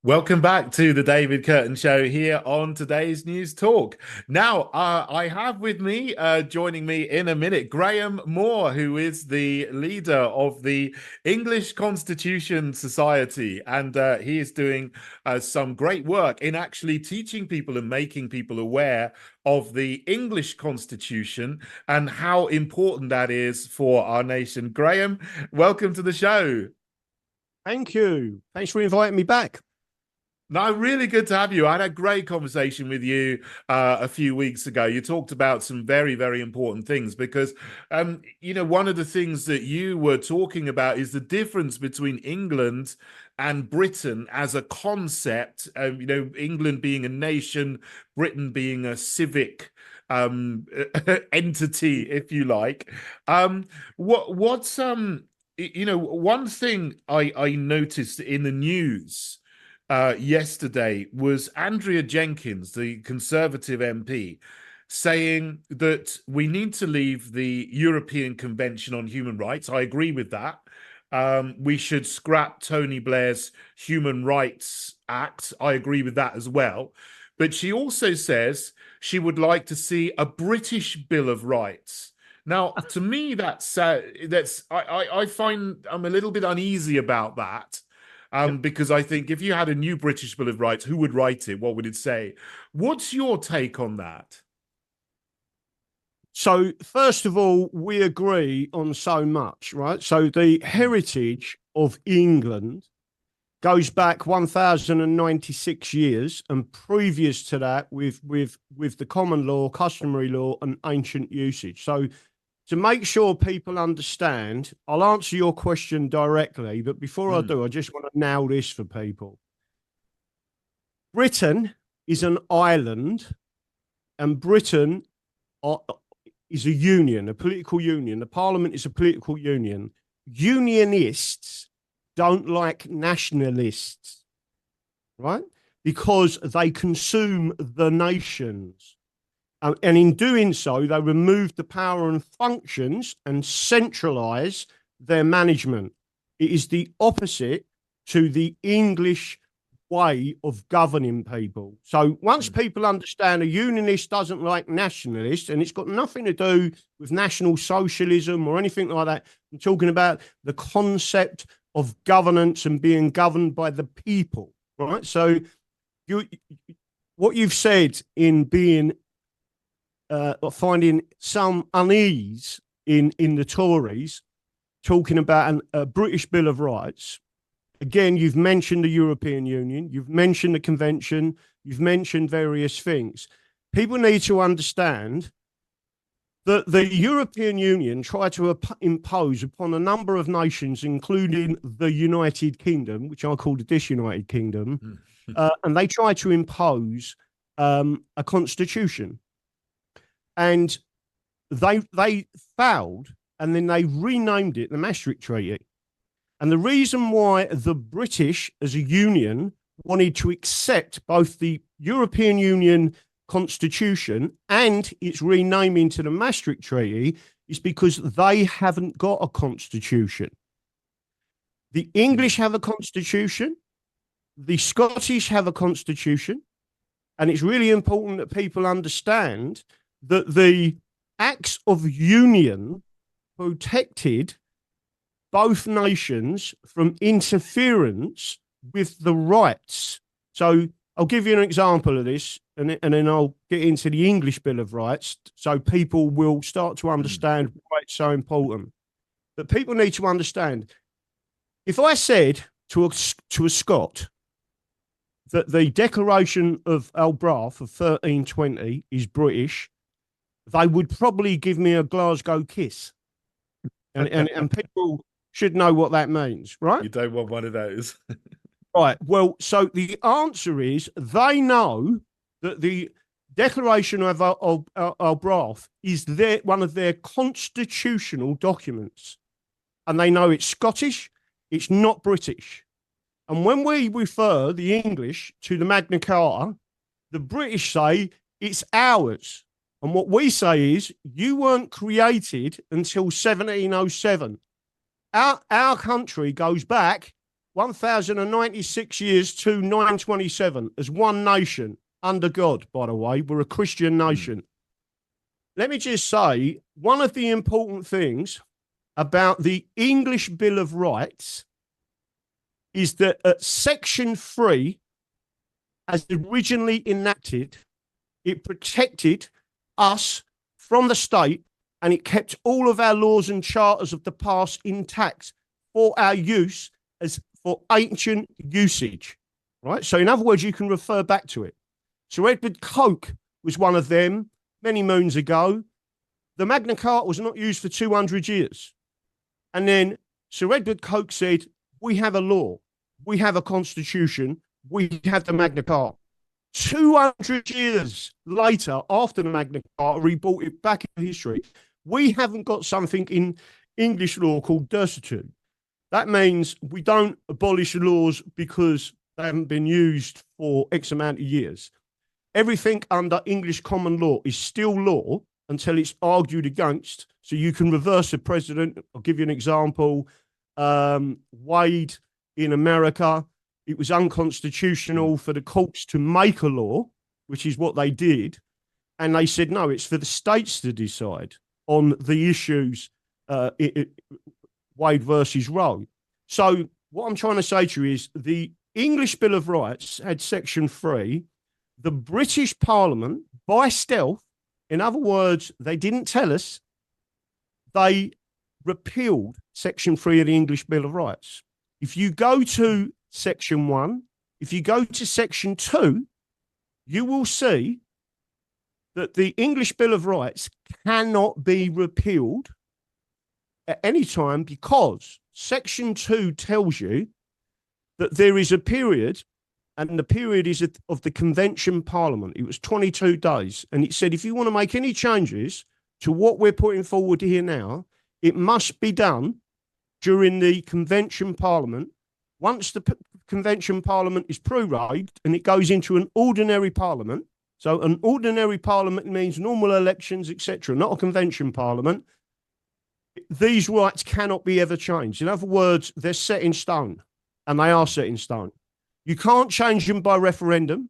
Welcome back to the David Curtin Show here on today's News Talk. Now, I have with me, joining me in a minute, Graham Moore, who is the leader of the English Constitution Society. And he is doing some great work in actually teaching people and making people aware of the English Constitution and how important that is for our nation. Graham, welcome to the show. Thank you. Thanks for inviting me back. No, really good to have you. I had a great conversation with you a few weeks ago. You talked about some very, very important things because, one of the things that you were talking about is the difference between England and Britain as a concept. England being a nation, Britain being a civic entity, if you like. One thing I noticed in the news yesterday was Andrea Jenkins, the Conservative MP, saying that we need to leave the European Convention on Human Rights. I agree with that. We should scrap Tony Blair's Human Rights Act. I agree with that as well. But she also says she would like to see a British Bill of Rights. Now, to me, I find I'm a little bit uneasy about that. Because I think if you had a new British Bill of Rights, who would write it? What would it say? What's your take on that? So, first of all, we agree on so much, right? So, the heritage of England goes back 1,096 years, and previous to that, with the common law, customary law, and ancient usage. So, to make sure people understand, I'll answer your question directly, but before I do, I just want to nail this for people. Britain is an island, and Britain is a union, a political union. The Parliament is a political union. Unionists don't like nationalists, right? Because they consume the nations. And in doing so, they remove the power and functions and centralise their management. It is the opposite to the English way of governing people. So once people understand a unionist doesn't like nationalists, and it's got nothing to do with national socialism or anything like that, I'm talking about the concept of governance and being governed by the people, right? So what you've said in being finding some unease in the Tories, talking about a British Bill of Rights. Again, you've mentioned the European Union, you've mentioned the Convention, you've mentioned various things. People need to understand that the European Union tried to impose upon a number of nations, including the United Kingdom, which I call the disunited kingdom, and they tried to impose a constitution. And they failed, and then they renamed it the Maastricht Treaty. And the reason why the British as a union wanted to accept both the European Union Constitution and its renaming to the Maastricht Treaty is because they haven't got a constitution. The English have a constitution, the Scottish have a constitution, and it's really important that people understand that the Acts of Union protected both nations from interference with the rights. So I'll give you an example of this, and then I'll get into the English Bill of Rights so people will start to understand why it's so important. But people need to understand, if I said to a Scot that the Declaration of Arbroath of 1320 is British, they would probably give me a Glasgow kiss. And people should know what that means, right? You don't want one of those. Right. Well, so the answer is they know that the Declaration of Arbroath is one of their constitutional documents. And they know it's Scottish, it's not British. And when we refer the English to the Magna Carta, the British say it's ours. And what we say is, you weren't created until 1707. Our country goes back 1,096 years to 927 as one nation under God, by the way. We're a Christian nation. Let me just say, one of the important things about the English Bill of Rights is that at Section 3, as originally enacted, it protected us from the state and it kept all of our laws and charters of the past intact for our use as for ancient usage, right? So in other words, you can refer back to it. Sir Edward Coke was one of them many moons ago. The Magna Carta was not used for 200 years. And then Sir Edward Coke said, we have a law, we have a constitution, we have the Magna Carta. 200 years later, after the Magna Carta, we brought it back in history. We haven't got something in English law called desuetude. That means we don't abolish laws because they haven't been used for X amount of years. Everything under English common law is still law until it's argued against. So you can reverse a president. I'll give you an example. Wade in America, it was unconstitutional for the courts to make a law, which is what they did. And they said, no, it's for the states to decide on the issues, Wade versus Roe. So what I'm trying to say to you is the English Bill of Rights had Section 3. The British Parliament, by stealth, in other words, they didn't tell us, they repealed Section 3 of the English Bill of Rights. If you go to Section 1, if you go to Section 2, you will see that the English Bill of Rights cannot be repealed at any time because Section 2 tells you that there is a period, and the period is of the Convention Parliament. It was 22 days. And it said, if you want to make any changes to what we're putting forward here now, it must be done during the Convention Parliament. Once the Convention Parliament is prorogued and it goes into an ordinary Parliament, so an ordinary Parliament means normal elections, etc., not a Convention Parliament, these rights cannot be ever changed. In other words, they're set in stone, and they are set in stone. You can't change them by referendum,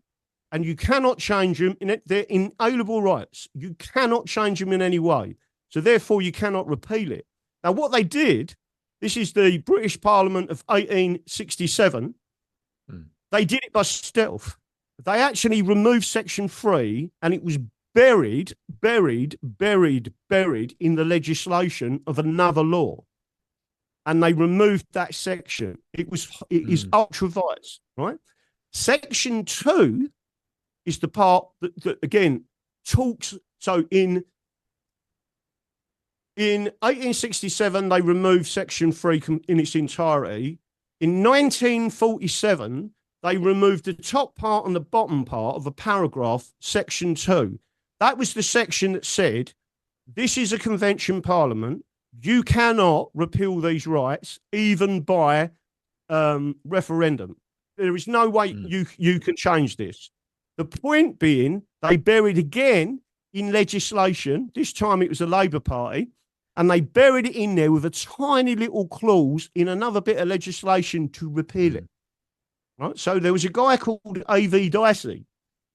and you cannot change them. They're inalienable rights. You cannot change them in any way. So therefore, you cannot repeal it. Now, what they did, this is the British Parliament of 1867. They did it by stealth. They actually removed Section 3, and it was buried in the legislation of another law. And they removed that section. It is ultra vires, right? Section 2 is the part that again talks. So in 1867, they removed Section 3 in its entirety. In 1947, they removed the top part and the bottom part of a paragraph, Section 2. That was the section that said, this is a convention parliament. You cannot repeal these rights, even by referendum. There is no way you can change this. The point being, they buried again in legislation. This time it was the Labour Party. And they buried it in there with a tiny little clause in another bit of legislation to repeal it. Right? So there was a guy called A.V. Dicey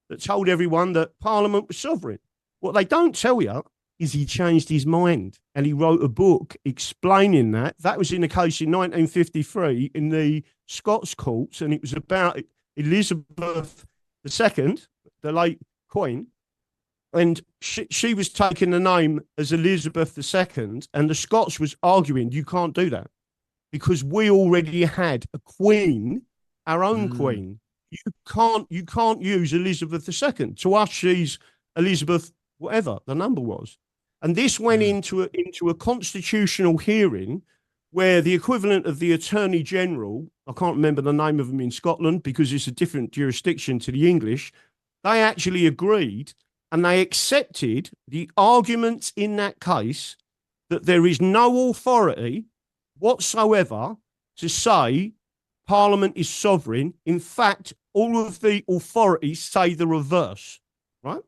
that told everyone that Parliament was sovereign. What they don't tell you is he changed his mind and he wrote a book explaining that. That was in a case in 1953 in the Scots courts, and it was about Elizabeth II, the late Queen, and she was taking the name as Elizabeth II, and the Scots was arguing, you can't do that because we already had a queen, our own queen. You can't use Elizabeth II. To us, she's Elizabeth, whatever the number was. And this went into a constitutional hearing where the equivalent of the Attorney General, I can't remember the name of them in Scotland because it's a different jurisdiction to the English, they actually agreed and they accepted the arguments in that case that there is no authority whatsoever to say Parliament is sovereign. In fact, all of the authorities say the reverse, right?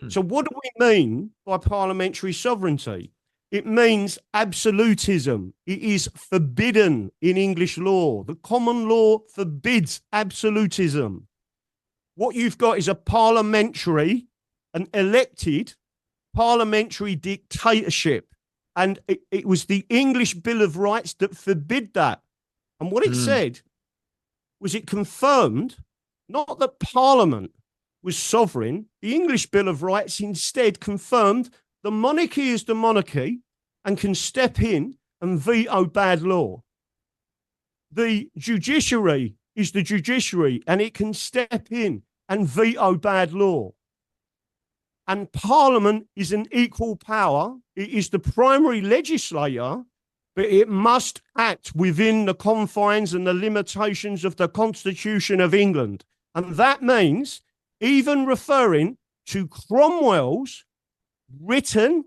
So what do we mean by parliamentary sovereignty? It means absolutism. It is forbidden in English law. The common law forbids absolutism. What you've got is a parliamentary, an elected parliamentary dictatorship. And it was the English Bill of Rights that forbid that. And what it said was it confirmed not that Parliament was sovereign. The English Bill of Rights instead confirmed the monarchy is the monarchy and can step in and veto bad law. The judiciary is the judiciary and it can step in and veto bad law. And Parliament is an equal power. It is the primary legislator, but it must act within the confines and the limitations of the Constitution of England. And that means even referring to Cromwell's written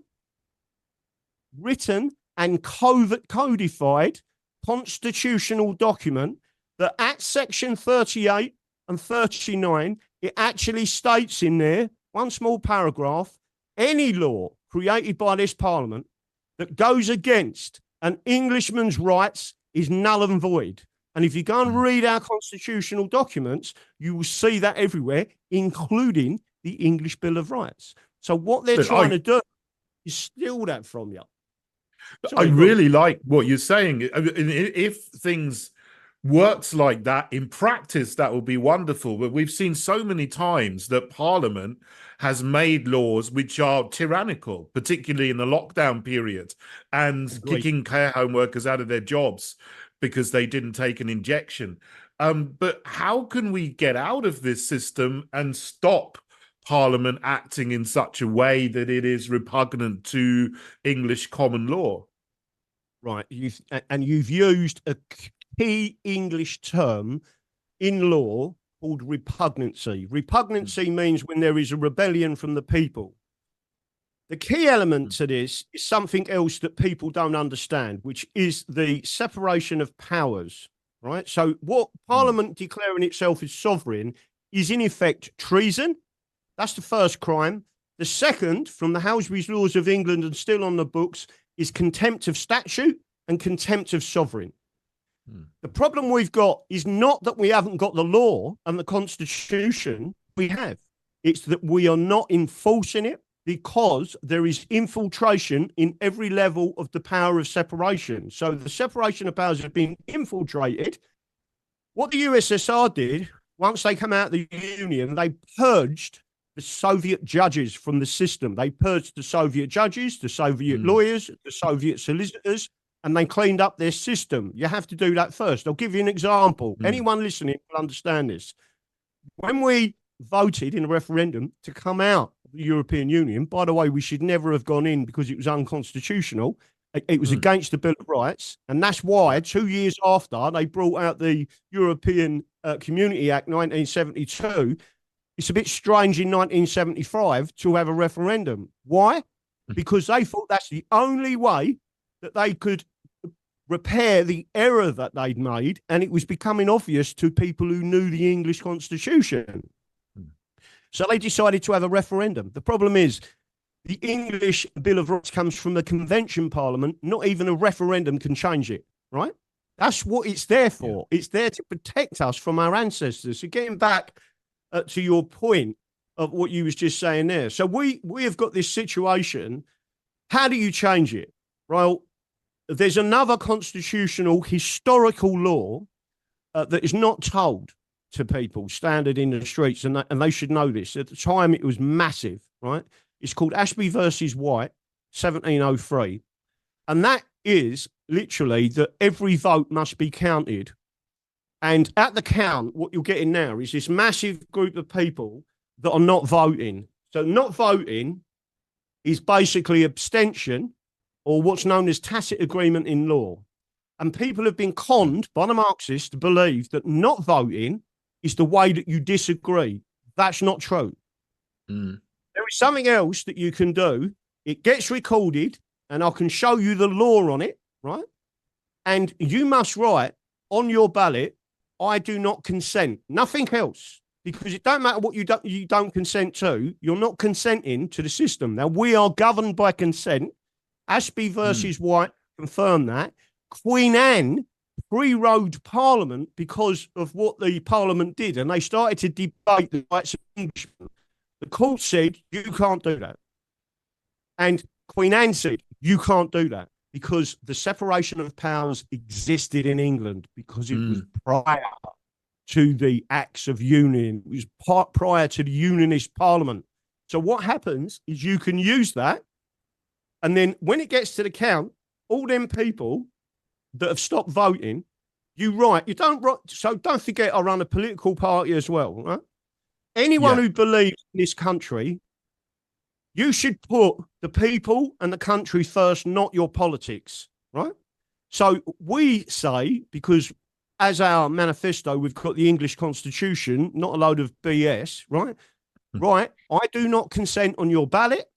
and codified constitutional document that at section 38 and 39, it actually states in there, one small paragraph, any law created by this Parliament that goes against an Englishman's rights is null and void. And if you go and read our constitutional documents, you will see that everywhere, including the English Bill of Rights. So what they're trying to do is steal that from you. I really like what you're saying. If things works like that in practice, that would be wonderful. But we've seen so many times that Parliament has made laws which are tyrannical, particularly in the lockdown period, and kicking care home workers out of their jobs because they didn't take an injection. But how can we get out of this system and stop Parliament acting in such a way that it is repugnant to English common law? Right. You've used a key English term in law called repugnancy. Repugnancy means when there is a rebellion from the people. The key element to this is something else that people don't understand, which is the separation of powers, right? So what Parliament declaring itself as sovereign is in effect treason. That's the first crime. The second, from the Halsbury's Laws of England and still on the books, is contempt of statute and contempt of sovereign. The problem we've got is not that we haven't got the law and the Constitution. We have. It's that we are not enforcing it because there is infiltration in every level of the power of separation. So the separation of powers has been infiltrated. What the USSR did, once they come out of the Union, they purged the Soviet judges from the system. They purged the Soviet judges, the Soviet lawyers, the Soviet solicitors, and they cleaned up their system. You have to do that first. I'll give you an example. Anyone listening will understand this. When we voted in a referendum to come out of the European Union, by the way, we should never have gone in because it was unconstitutional. It was against the Bill of Rights. And that's why 2 years after they brought out the European Community Act 1972, it's a bit strange in 1975 to have a referendum. Why? Because they thought that's the only way that they could repair the error that they'd made, and it was becoming obvious to people who knew the English Constitution. So they decided to have a referendum. The problem is the English Bill of Rights comes from the Convention Parliament. Not even a referendum can change it, right? That's what it's there for. It's there to protect us from our ancestors. So getting back to your point of what you was just saying there. So we have got this situation. How do you change it? Well, there's another constitutional historical law that is not told to people standing in the streets, and they should know this. At the time, it was massive, right? It's called Ashby versus White, 1703. And that is literally that every vote must be counted. And at the count, what you're getting now is this massive group of people that are not voting. So not voting is basically abstention, or what's known as tacit agreement in law. And people have been conned by the Marxists to believe that not voting is the way that you disagree. That's not true. There is something else that you can do. It gets recorded, and I can show you the law on it, right? And you must write on your ballot, I do not consent. Nothing else. Because it don't matter what you don't consent to, you're not consenting to the system. Now, we are governed by consent. Ashby versus White confirmed that. Queen Anne pre-rode Parliament because of what the Parliament did, and they started to debate the rights of Englishmen. The court said, you can't do that. And Queen Anne said, you can't do that, because the separation of powers existed in England because it was prior to the Acts of Union. It was prior to the Unionist Parliament. So what happens is you can use that, and then when it gets to the count, all them people that have stopped voting, you write. You don't write. So don't forget, I run a political party as well. Right? Anyone who believes in this country, you should put the people and the country first, not your politics. Right? So we say, because as our manifesto, we've got the English Constitution, not a load of BS. Right? Right. I do not consent on your ballot.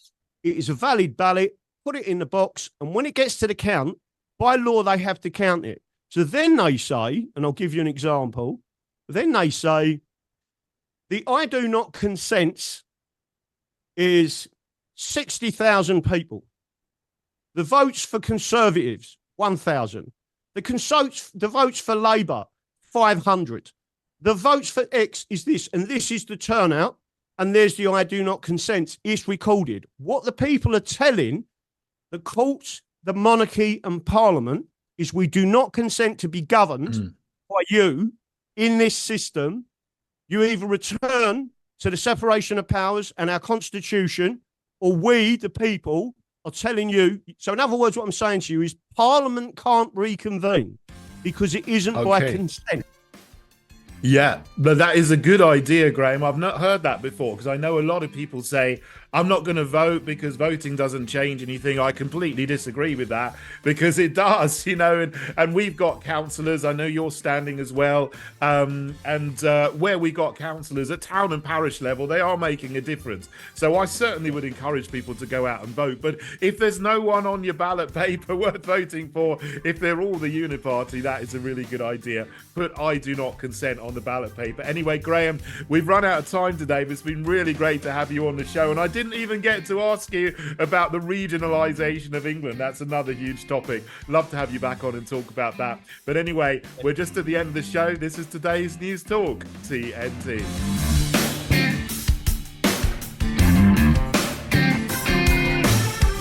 It is a valid ballot. Put it in the box, and when it gets to the count, by law, they have to count it. So then they say, and I'll give you an example, then they say, the I do not consent is 60,000 people. The votes for Conservatives, 1,000. The votes for Labour, 500. The votes for X is this, and this is the turnout, and there's the I do not consent. It's recorded. What the people are telling the courts, the monarchy and Parliament is, we do not consent to be governed by you in this system. You either return to the separation of powers and our Constitution, or we, the people, are telling you. So in other words, what I'm saying to you is Parliament can't reconvene because it isn't by consent. Yeah, but that is a good idea, Graham. I've not heard that before, because I know a lot of people say, I'm not going to vote because voting doesn't change anything. I completely disagree with that, because it does, and we've got councillors. I know you're standing as well. And where we got councillors at town and parish level, they are making a difference. So I certainly would encourage people to go out and vote. But if there's no one on your ballot paper worth voting for, if they're all the uni-party, that is a really good idea. Put I do not consent on the ballot paper. Anyway, Graham, we've run out of time today, but it's been really great to have you on the show. And I didn't even get to ask you about the regionalisation of England. That's another huge topic. Love to have you back on and talk about that. But anyway, we're just at the end of the show. This is today's News Talk, TNT.